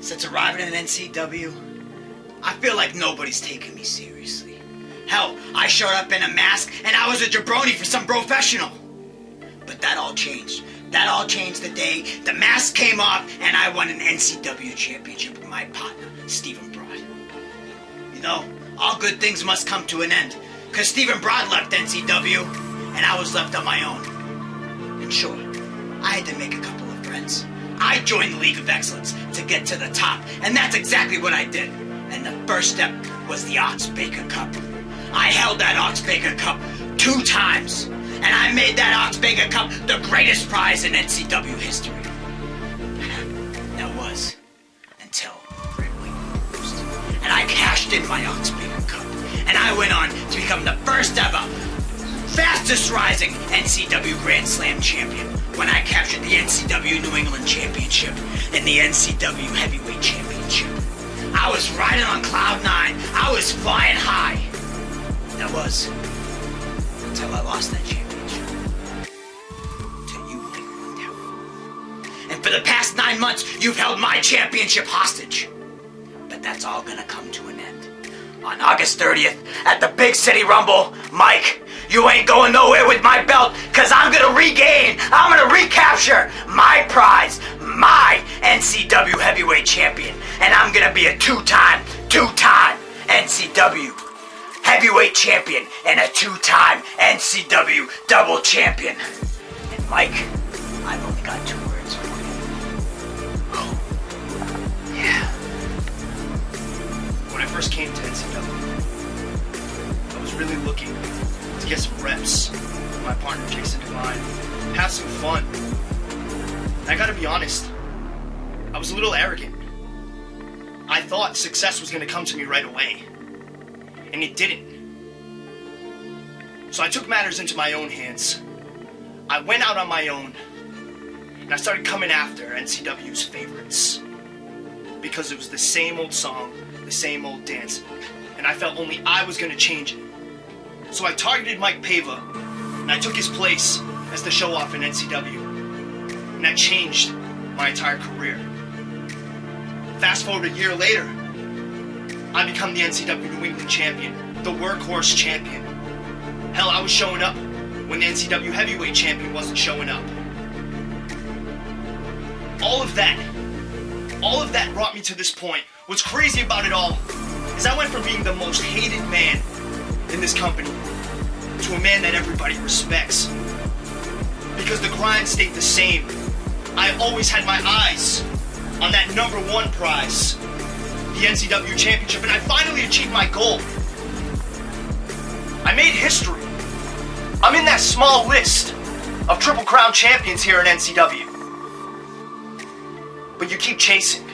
Since arriving in NCW, I feel like nobody's taking me seriously. Hell, I showed up in a mask and I was a jabroni for some professional. But that all changed. That all changed the day the mask came off and I won an NCW championship with my partner, Stephen Broad. You know, all good things must come to an end, because Stephen Broad left NCW and I was left on my own. And sure, I had to make a couple of friends. I joined the League of Excellence to get to the top, and that's exactly what I did. And the first step was the Ox Baker Cup. I held that Ox Baker Cup 2 times, and I made that Ox Baker Cup the greatest prize in NCW history. That was until Red Wing lost. And I cashed in my Ox Baker Cup, and I went on to become the first ever, fastest rising NCW Grand Slam champion when I captured the NCW New England Championship and the NCW Heavyweight Championship. I was riding on cloud 9. I was flying high. That was until I lost that championship to you, Title Montero. And for the past 9 months, you've held my championship hostage. But that's all gonna come to an end. On August 30th, at the Big City Rumble, Mike, you ain't going nowhere with my belt, cause I'm gonna recapture my prize, my NCW Heavyweight Champion, and I'm gonna be a two-time NCW Heavyweight Champion and a 2-time NCW Double Champion. And Mike, I've only got 2 words for you. Oh, yeah. When I first came to NCW, I was really looking to get some reps with my partner Jason Devine, have some fun. And I gotta be honest, I was a little arrogant. I thought success was gonna come to me right away, and it didn't. So I took matters into my own hands. I went out on my own, and I started coming after NCW's favorites, because it was the same old song, the same old dance, and I felt only I was gonna change it. So I targeted Mike Pava, and I took his place as the show-off in NCW, and that changed my entire career. Fast forward a year later, I become the NCW New England Champion, the workhorse champion. Hell, I was showing up when the NCW Heavyweight Champion wasn't showing up. All of that brought me to this point. What's crazy about it all is I went from being the most hated man in this company to a man that everybody respects. Because the grind stayed the same. I always had my eyes on that #1 prize, the NCW Championship, and I finally achieved my goal. I made history. I'm in that small list of Triple Crown champions here at NCW. But you keep chasing.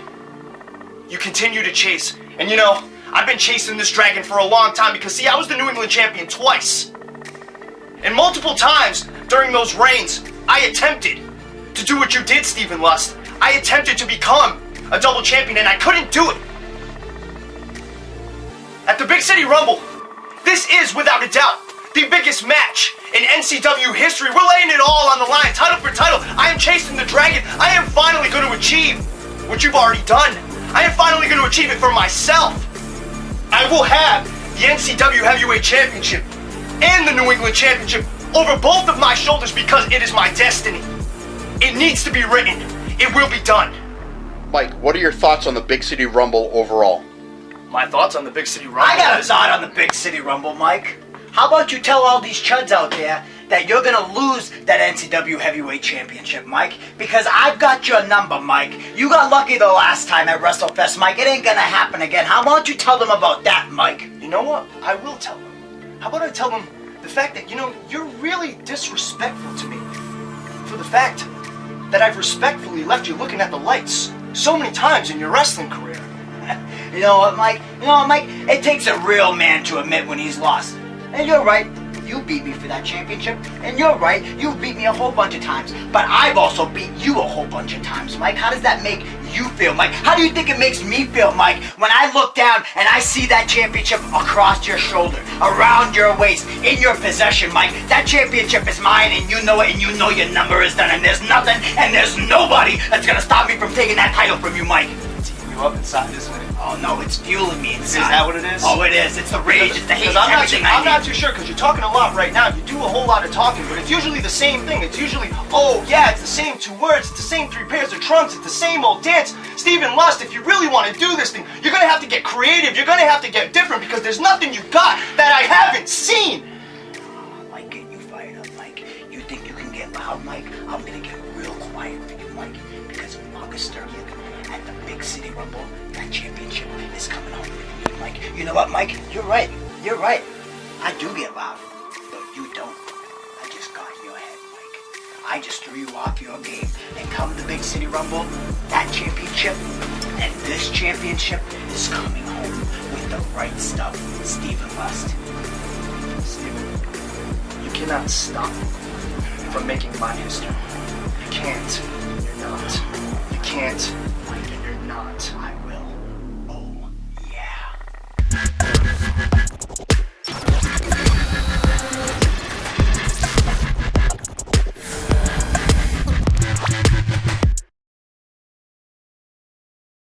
You continue to chase. And you know, I've been chasing this dragon for a long time because, see, I was the New England Champion twice. And multiple times during those reigns, I attempted to do what you did, Stephen Lust. I attempted to become a double champion, and I couldn't do it. At the Big City Rumble, this is, without a doubt, the biggest match in NCW history. We're laying it all on the line, title for title. I am chasing the dragon. I am finally going to achieve what you've already done. I am finally going to achieve it for myself. I will have the NCW Heavyweight Championship and the New England Championship over both of my shoulders because it is my destiny. It needs to be written. It will be done. Mike, what are your thoughts on the Big City Rumble overall? My thoughts on the Big City Rumble? I got a thought on the Big City Rumble, Mike. How about you tell all these chuds out there that you're gonna lose that NCW Heavyweight Championship, Mike? Because I've got your number, Mike. You got lucky the last time at WrestleFest, Mike. It ain't gonna happen again. How about you tell them about that, Mike? You know what? I will tell them. How about I tell them the fact that, you know, you're really disrespectful to me for the fact that I've respectfully left you looking at the lights so many times in your wrestling career. You know what, Mike? It takes a real man to admit when he's lost. And you're right, you beat me for that championship. And you're right, you beat me a whole bunch of times. But I've also beat you a whole bunch of times, Mike. How does that make you feel, Mike? How do you think it makes me feel, Mike, when I look down and I see that championship across your shoulder, around your waist, in your possession, Mike? That championship is mine, and you know it, and you know your number is done, and there's nothing and there's nobody that's gonna stop me from taking that title from you, Mike. you up inside, isn't it? Oh no, it's fueling me inside. Is that what it is? Oh, it is. It's the rage. It's the hate. Because I'm not need. too sure, because you're talking a lot right now. You do a whole lot of talking, but it's usually the same thing. It's usually, oh yeah, it's the same 2 words, it's the same 3 pairs of trunks, it's the same old dance. Stephen Lust, if you really want to do this thing, you're going to have to get creative. You're going to have to get different, because there's nothing you got that I haven't seen. Mike, get you fired up, Mike. You think you can get loud, Mike? I'm going to get real quiet with you, Mike, because August 30th at the Big City Rumble, that championship is coming home with me, Mike. You know what, Mike? You're right. You're right. I do get loud, but you don't. I just got in your head, Mike. I just threw you off your game. And come the Big City Rumble, that championship and this championship is coming home with the right stuff. Stephen Lust. Stephen, you cannot stop me from making my history. You can't.